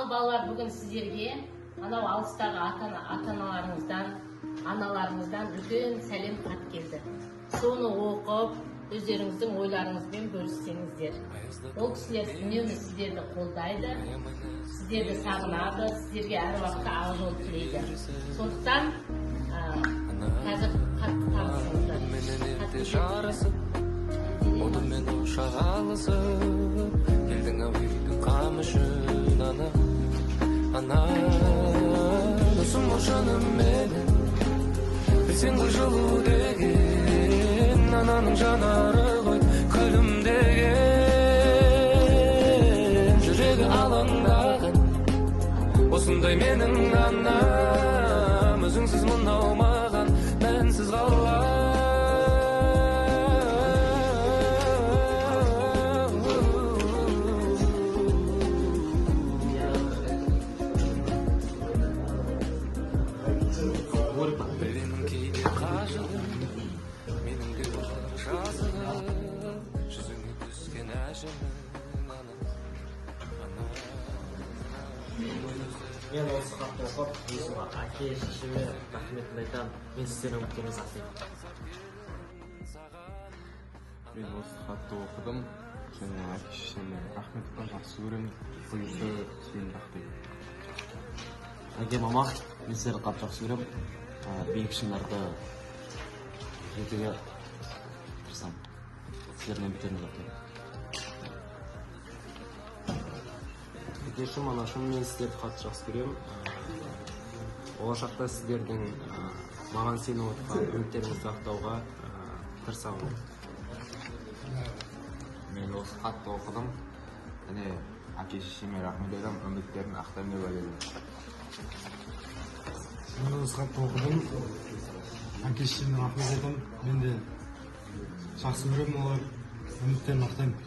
балалар, бүгін сіздерге анау алыстағы ата-аналарыңыздан, аналарыңыздан үлкен сәлем хат келді. Соны оқып, өздеріңіздің ойларыңызбен бөліссеңіздер. Ол кісілер үнемі сіздерді қолдайды, сіздерді сағынады, сіздерге әр уақытта ақ жол тілейді. Сондықтан қазір қатты танысыңыздар. Odымен ошағалысып, келдің ау үйдің қамышын ана досым ол жаным менің, білсең ғой жылу деген ананың жанары ғой күлімдеген жүрегі алаңдаған осындай менің анам өзіңсіз мынау маған мәнсіз қалар. Білемін кейде қажыдым, менің де болар жазығым, жүзіңе түскен әжімін Мен осы хатты оқып, өзіме әке, шешеме рахметімді айтамын. Мен сіздердің үміттеріңізді ақтаймын. Мен осы хатты оқыдым, және әке шешеме рахметімді жақсы көремін. Бұйырса сені ақтаймын. Әке, мама, мен сіздерді қатты жақсы көремін. Биік шыңдарды жетуге тырысамын. Сіздердің үміттеріңізді ақтаймын. Әкешім, анашым, мен сіздерді қатты жақсы көремін. Болашақта сіздердің маған сеніп отырған үміттеріңізді ақтауға тырысамын. Мен осы хатты оқыдым, және әке шешеме рахмет айтамын, үміттерін ақтаймын деп ойлаймын. Мен осы хатты оқыдым, әке шешеме рахмет айтамын. Мен де жақсы көремін, олар үміттерін ақтаймын.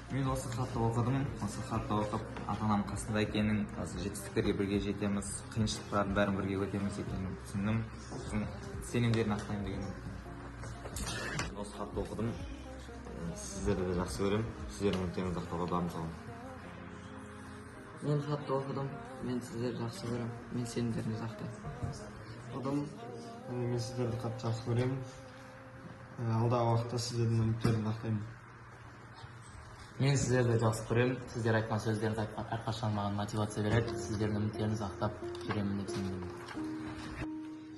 Мен осы хатты оқыдым, осы хатты оқып, ата-анам қасында екенін, жетістіктерге бірге жетеміз, қиыншылықтардың бәрін бірге өтеміз екенін түсіндім. Сенімдерін ақтаймын деген үміттемін. Осы хатты оқыдым, сіздерді жақсы көремін, сіздердің үміттеріңізді ақтауға барымды саламын. Мен хатты оқыдым, мен сіздерді жақсы көремін, мен сенімдеріңізді ақтаймын. Мен сіздерді қатты жақсы көремін, алдағы уақытта сіздердің үміттеріңізді ақтаймын. Мен сіздерді жақсы көремін, сіздер айтқан сөздеріңіз әрқашан маған мотивация береді, сіздердің үміттеріңізді ақтап жүремін деп сенемін.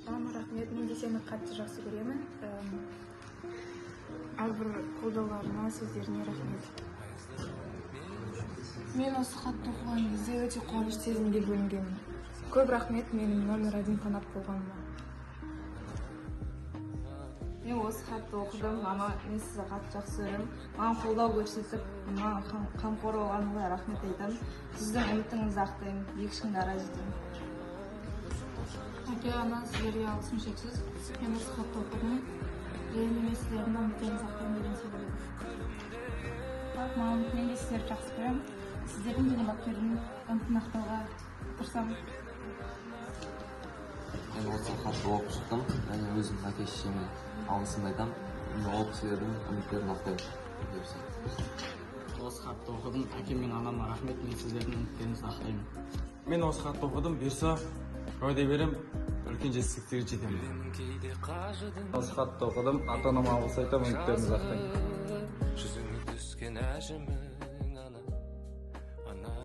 Мама, рахмет, мен де сені қатты жақсы көремін. Әрбір қолдауларыңа, сөздеріне рахмет. Мен осы хатты оқыған кезде өте қуаныш сезімге бөленгенмін. Көп рахмет менің номер 1 фанат болғаныма. Мен осы хатты оқыдым, мама, мен сізді қатты жақсы көремін. Маған қолдау көрсетіп, маған қамқор болғаныңызға рахмет айтамын. Сіздің үмітіңізді ақтаймын, биік шыңдарға жетемін. Әке, ана, сіздерге алғысым шексіз. Мен осы хатты оқыдым, және мен сіздердің үміттеріңізді ақтаймын деген сөйледім. Мама, мен де сіздерді жақсы көремін. Сіздердің және бапкердің үмітін ақтауға тырысамын. Мен осы хатты оқып шықтым, және өзім әке шешеме алғысымды айтамын. Мен ол кісілердің үміттерін ақтаймын. Осы хатты оқыдым, әкем мен анама рахмет, мен сіздердің үміттеріңізді ақтаймын. Мен осы хатты оқыдым, бұйырса уәде беремін, үлкен жетістіктерге жетемін. Осы хатты оқыдым, ата-анама алғыс айтамын, үміттеріңізді ақтаймын. Жүзіңе түскен әжімін